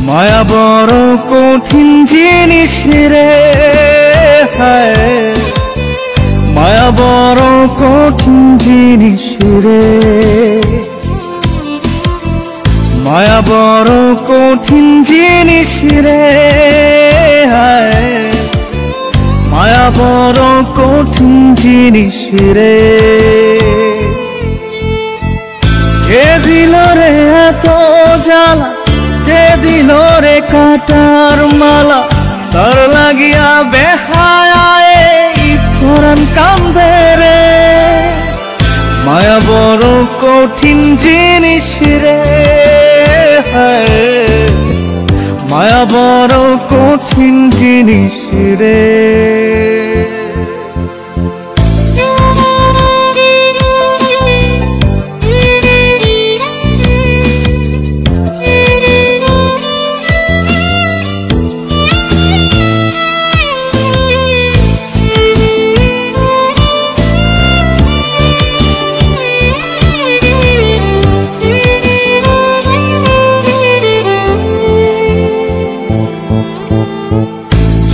মায়া বড় কঠিন জিনিস রে, হায় মায়া বড় কঠিন জিনিস রে, মায়া বড় কঠিন জিনিস রে, হায় মায়া বড় কঠিন জিনিস রে। কে দিল রে এত জ্বালা, যে দিল রে কাটার মালা, তার লাগিয়া বেহায় পরাণ কান্দে রে। মায়া বড় কঠিন জিনিস রে, মায়া বড় কঠিন জিনিস রে।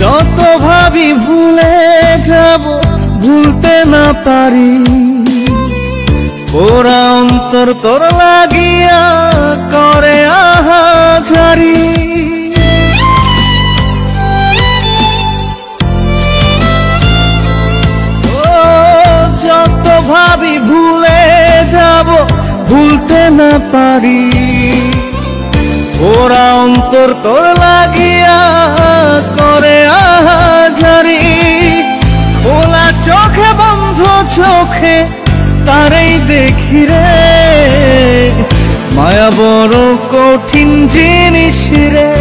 যত ভাবি ভুলে যাব, ভুলতে না পারি, ওরা অন্তর তোর লাগিয়া করে আহাজারি। ও যত ভাবি ভুলে যাব, ভুলতে না পারি, ওরা অন্তর তোর লাগিয়া করে আহাজারি। খোলা চোখে বন্ধ চোখে তারেই দেখি রে, মায়া বড় কঠিন জিনিস রে,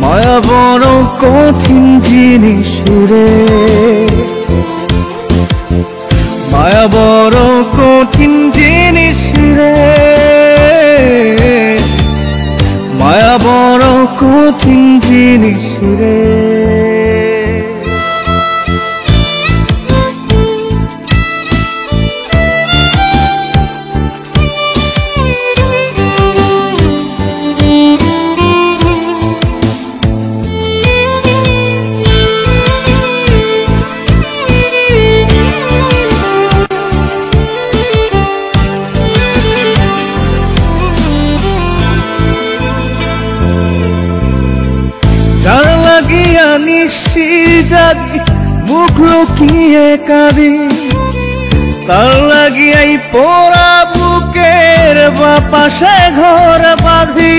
মায়া বড় কঠিন জিনিস রে, মায়া বড় কঠিন জিনিস রে, মায়া বড় কঠিন জিনিস রে। যার লাগিয়া নিশি জাগি, মুখ লুকিয়ে কাঁদি, তার লাগিয়াই পোড়া বুকের বাপাশে ঘর বাঁধি।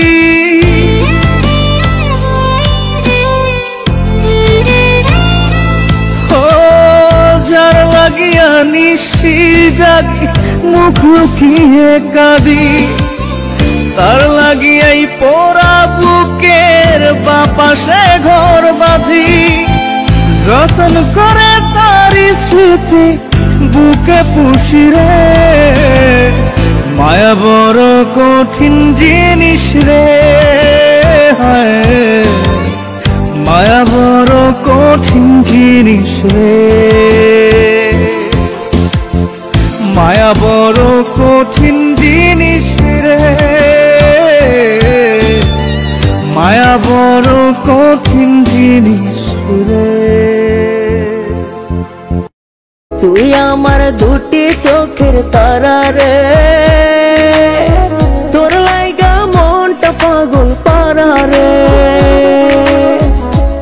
ও যার লাগিয়া নিশি জাগি, মুখ লুকিয়ে কাঁদি, তার লাগিয়াই পোড়া বুকের বাপাশে ঘর বাঁধি। যতন করে তারি স্মৃতি বুকে পুষি রে, মায়া বড় কঠিন জিনিস রে, মায়া বড় কঠিন জিনিস রে, মায়া বড় কঠিন জিনিস রে, মায়া বড় কঠিন জিনিস রে। তুই আমার দুটি চোখের তারা রে, তোর লাইগা মনটা পাগল পারা রে।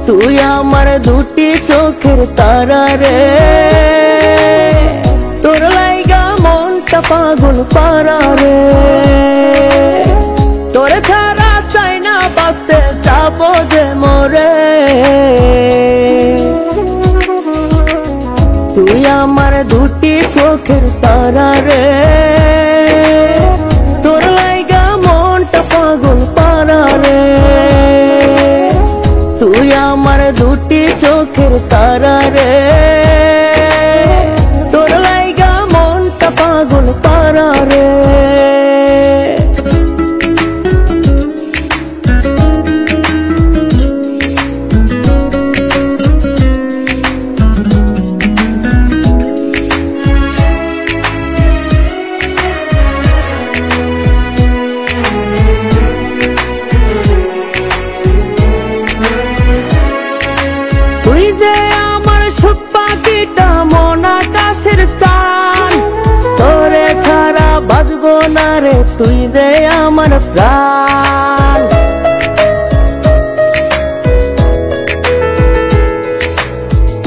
তুই আমার দুটি চোখের তারা রে, তোর লাইগা মনটা পাগল পারা রে। তোর ছাড়া চাই না বাঁচতে, যাবো যে মরে। তুই আমার দুটি চোখের তারা রে, তোর লাইগা মনটা পাগল পারা রে। তুই আমার দুটি চোখের তারা রে, তোর লাইগা মনটা পাগল পারা রে। তুই দে আমার প্রাণ।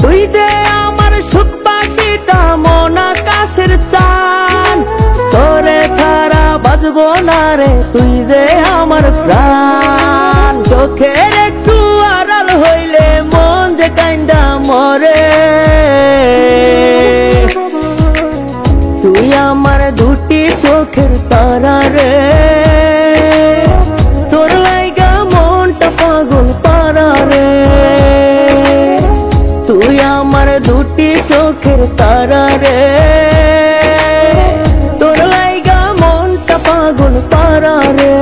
তুই দে আমার সুখ বাকিটা মন আকাশের চান, তোরে ছাড়া বাজবো না রে তুই দে আমার প্রাণ। চোখের একটু আড়াল হইলে মন যে কাইন্দা মরে, তুই আমার দুটি চোখের তারা রে, তোর লাইগা মনটা পাগল পারা রে। তুই আমার দুটি চোখের তারা রে, তোর লাইগা মনটা পাগল পারা রে।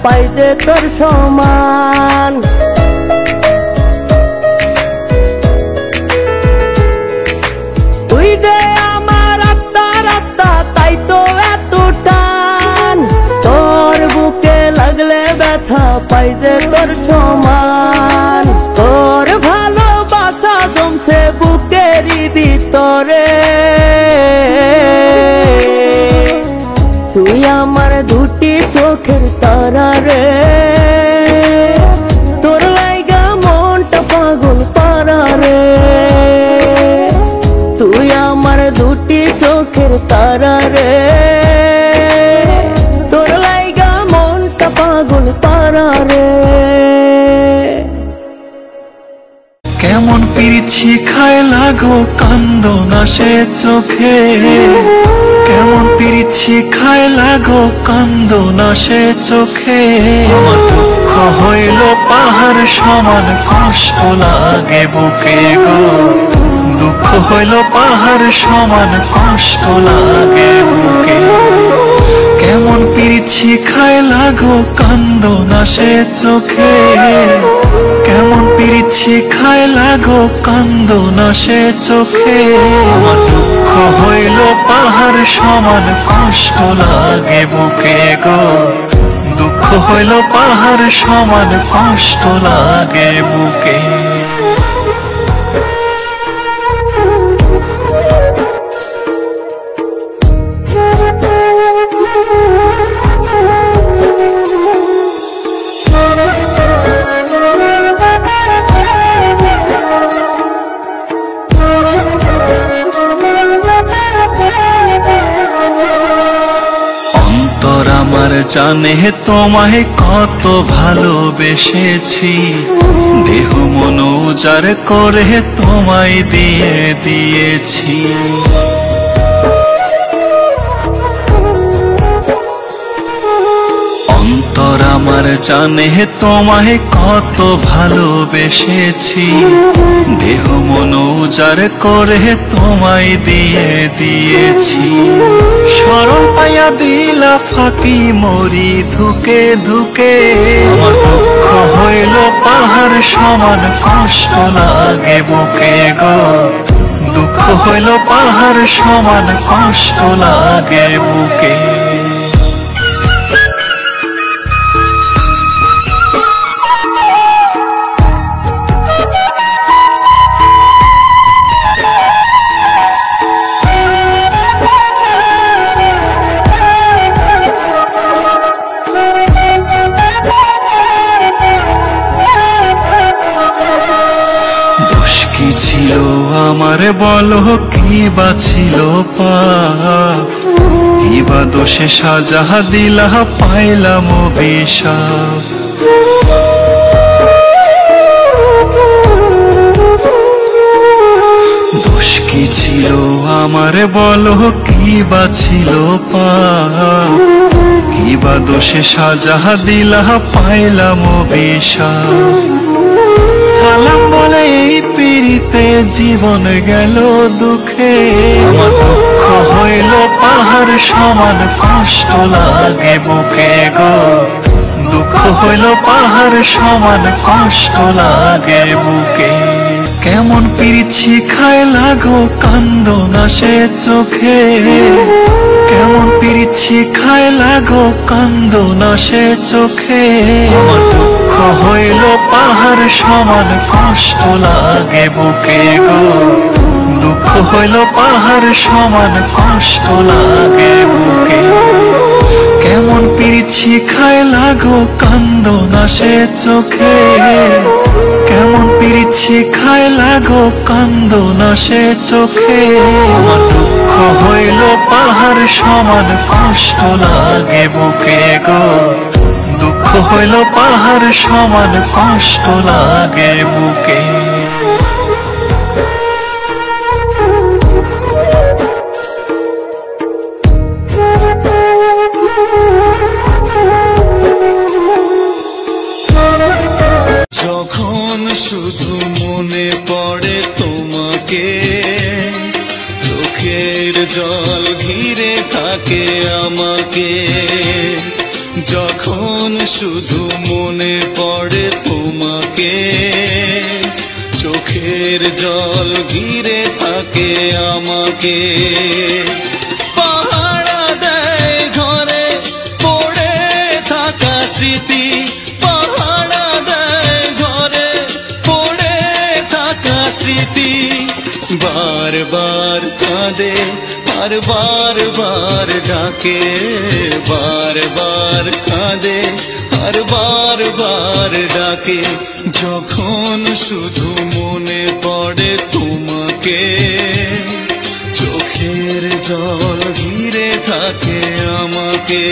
পাইতে তোর সমান, তুই দে আমার আত্মার আত্মা তাই তো এত টান। তোর বুকে লাগলে ব্যথা পাইতে তোর সমান, তোর ভালোবাসা জমছে বুকেরই ভিতরে। তুই আমার দুটি চোখের তারা রে, তোর লাইগা মনটা পাগল পারা রে। তুই আমার দুটি চোখের তারা রে, তোর লাইগা মনটা পাগল পারা রে। কেমন পিরিছি খায় লাগো কান্দো না সে চোখে, কেমন পিরিছি খায় লাগো কান্দো না সে চোখে। আমার দুঃখ হইল পাহাড় সমান কষ্ট লাগে বুকে গো, দুঃখ হইল পাহাড় সমান কষ্ট লাগে বুকে। কেমন পিরিছি খায় লাগো কান্দো না সে চোখে, কেমন পিরিছি খায় লাগো কান্দো না সে চোখে। আমার দুঃখ হইল পাহাড় সমান কষ্ট লাগে বুকে গো, দুঃখ হইল পাহাড় সমান কষ্ট লাগে বুকে। জানে তোমায় কত ভালোবেসেছি, দেহ মন উজাড় করে তোমায় দিয়ে দিয়েছি। অন্তর আমার জানে তোমায় কত ভালোবেসেছি, দেহ মন উজাড় করে তোমায় দিয়ে দিয়েছি। সরল পাইয়া দিলা ফাঁকি মরি ধুকে ধুকে, আমার দুঃখ হইল পাহাড় সমান কষ্ট লাগে বুকে গো, দুঃখ হইল পাহাড় সমান কষ্ট লাগে বুকে। আমার বলো কি বা ছিল পাপ, কি বা দোষে সাজা দিলা পাইলাম অভিশাপ। দোষ কি ছিল আমার বলো কি বা ছিল পাপ, কি বা দোষে সাজা দিলা পাইলাম অভিশাপ। সালাম বলে এই পিড়িতে জীবন গেল দুঃখে, আমার দুঃখ হইল হইল পাহাড় সমান কষ্ট লাগে বুকে গো, দুঃখ হইল পাহাড় সমান কষ্ট লাগে বুকে। কেমন পিরিছি খায় লাগো কান্দো না সে চোখে, কেমন পিরিছি খায় লাগো কান্দো না সে চোখে। আমার দুঃখ হইল পাহাড় সমান কষ্ট লাগে বুকে গো, দুঃখ হইল পাহাড় সমান কষ্ট লাগে বুকে। কেমন পিরিছি খায় লাগো কান্দো না সে চোখে, কেমন পিরিছি খায় লাগো কান্দো না সে চোখে। আমার দুঃখ হইল পাহাড় সমান কষ্ট লাগে বুকে গো, দুঃখ হইল পাহাড় সমান কষ্ট লাগে বুকে। যখন শুধু মনে পড়ে তোমাকে, চোখের জল ঘিরে থাকে আমাকে। যখন শুধু মনে পড়ে তোমাকে, চোখের জল ঘিরে থাকে আমাকে। পাহারা দেয় ঘরে পড়ে থাকা স্মৃতি, পাহারা দেয় ঘরে পড়ে থাকা স্মৃতি। বার বার কাঁদে আর বার বার ডাকে, বার বার কাঁদে আর বার বার ডাকে। যখন শুধু মনে পড়ে তোমাকে, চোখের জল ঘিরে থাকে আমাকে।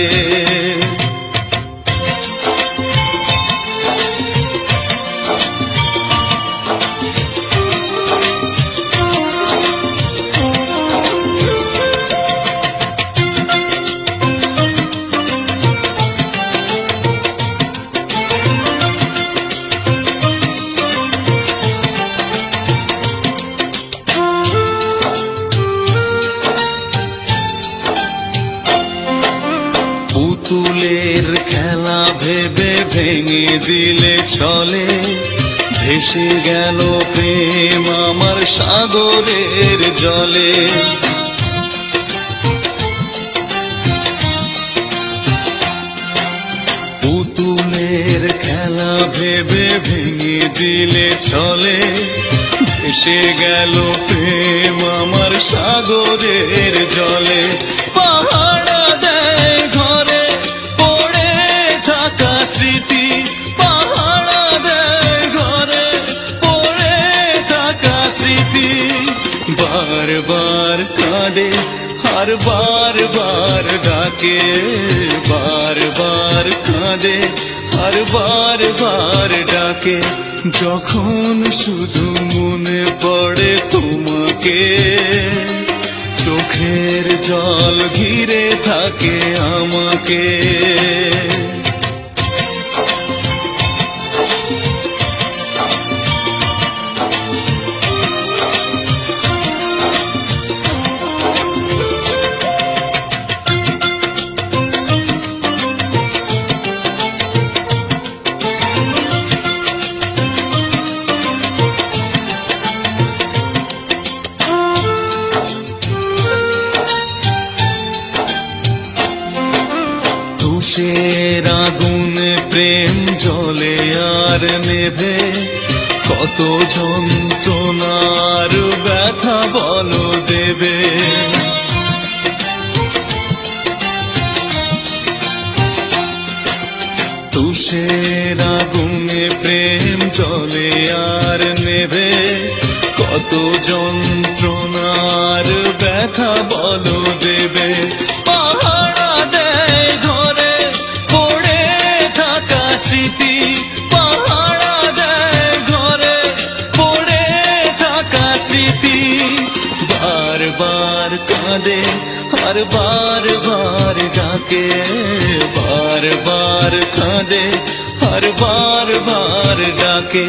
পুতুলের খেলা ভেবে ভেঙে দিলে চলে, ভেসে গেল প্রেম আমার সাগরের জলে। পুতুলের খেলা ভেবে ভেঙে দিলে চলে, ভেসে গেল প্রেম আমার সাগরের জলে। পাহারা দেয় ঘরে পড়ে থাকা স্মৃতি, পাহারা দেয় ঘরে পড়ে থাকা স্মৃতি। বার বার কাঁদে আর বার বার ডাকে, বার বার কাঁদে আর বার বার ডাকে। যখন শুধু মনে পড়ে তোমাকে, চোখের জল ঘিরে থাকে আমাকে। তুষের আগুনে প্রেম জ্বলে আর নেভে, কত যন্ত্রণার ব্যথা বলো দেবে। তুষের আগুনে প্রেম জ্বলে আর নেভে, কত যন্ত্রণার ব্যথা বলো দেবে। পাহারা দেয় ঘরে পড়ে থাকা স্মৃতি, পাহারা দেয় ঘরে পড়ে থাকা স্মৃতি। বার বার কাঁদে আর বার বার ডাকে, বার বার কাঁদে আর বার বার ডাকে।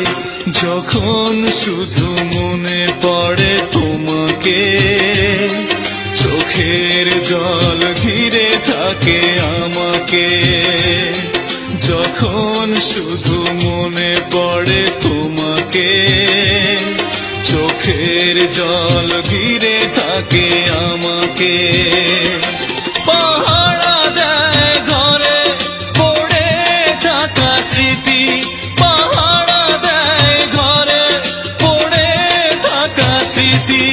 যখন শুধু মনে পড়ে তোমাকে, চোখে চোখের জল ঘিরে থাকে আমাকে যখন শুধু মনে পড়ে তোমাকে চোখের জল ঘিরে থাকে আমাকে পাহারা দেয় ঘরে পড়ে থাকা স্মৃতি পাহারা দেয় ঘরে পড়ে থাকা স্মৃতি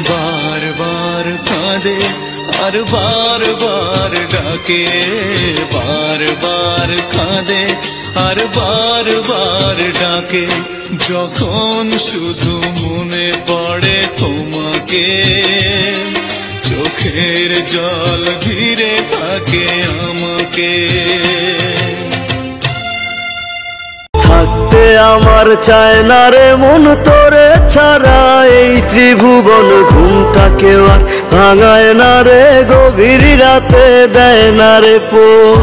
বারবার কাঁদে আর বারবার ডাকে বারবার কাঁদে আর বারবার ডাকে যখন শুধু মনে পড়ে তোমাকে চোখের জল ঘিরে থাকে আমাকে থাকতে আমার চায় না রে মন তোরে ছাড়া এই ত্রিভুবন ঘুমটাকে আর ভাঙায় না রে গভীর রাতে দেয় না রে ফোন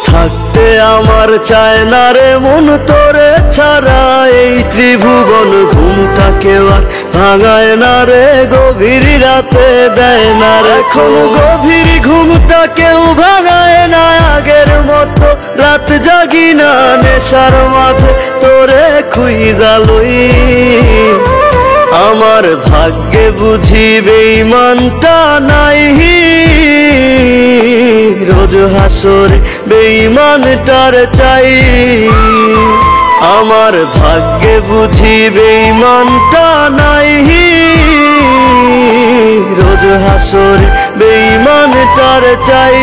থাকতে আমার চায় না রে মন তোরে ছাড়া এই ত্রিভুবন ঘুমটাকে আর ভাঙায় না রে গভীর রাতে দেয় না রে এখন গভীর ঘুমটা কেউ ভাঙায় না আগের মতো রাত জাগি না নেশার মাঝে তোরে খুঁজা লই আমার ভাগ্যে বুঝি বেঈমানটা নাই রোজ হাসরে বেঈমানটার চাই আমার ভাগ্যে বুঝি বেঈমানটা নাই রোজ হাসরে বেঈমানটার চাই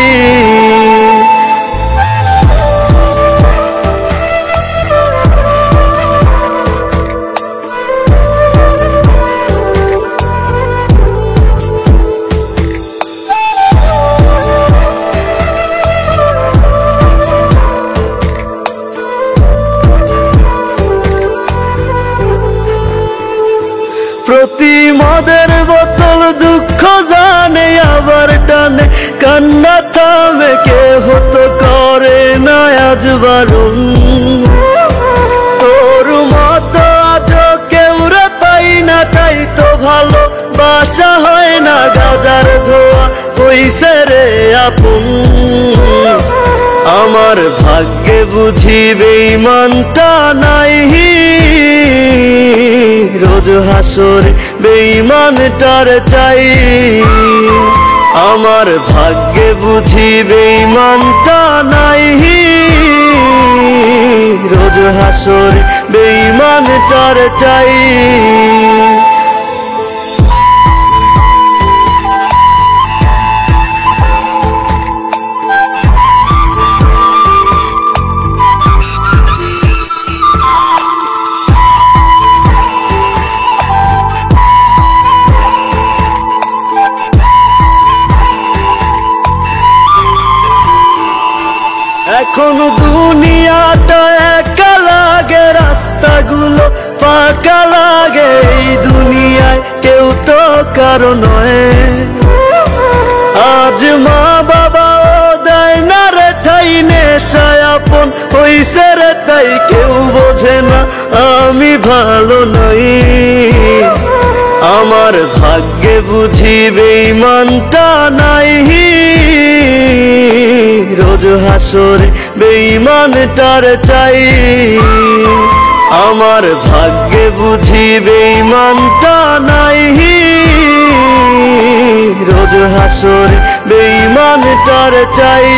প্রতি মদের বোতল দুঃখ জানে আবার টানে কান্না থামে কে হতো করে না আজ বারণ তোর মতো আজ কেউ রে পাই না তাই তো ভালো বাসা হয় না গাজার ধোয়া হইছে রে আপন আমার ভাগ্যে বুঝি বেঈমানটা নাই রোজ হাসরে বেঈমানটার চাই আমার ভাগ্যে বুঝি বেঈমানটা নাই রোজ হাসরে বেঈমানটার চাই এখন দুনিয়াটা একা লাগে রাস্তাগুলো ফাঁকা লাগে এই দুনিয়ায় কেউ তো কারো নয় আজ মা বাবাও দেয় না রে ঠাই নেশায় আপন হইছে রে তাই কেউ বোঝে না আমি ভালো নই আমার ভাগ্যে বুঝি বেঈমানটা নাই রোজ হাসরে বেঈমানটার চাই আমার ভাগ্যে বুঝি বেঈমানটা নাই রোজ হাসরে বেঈমানটার চাই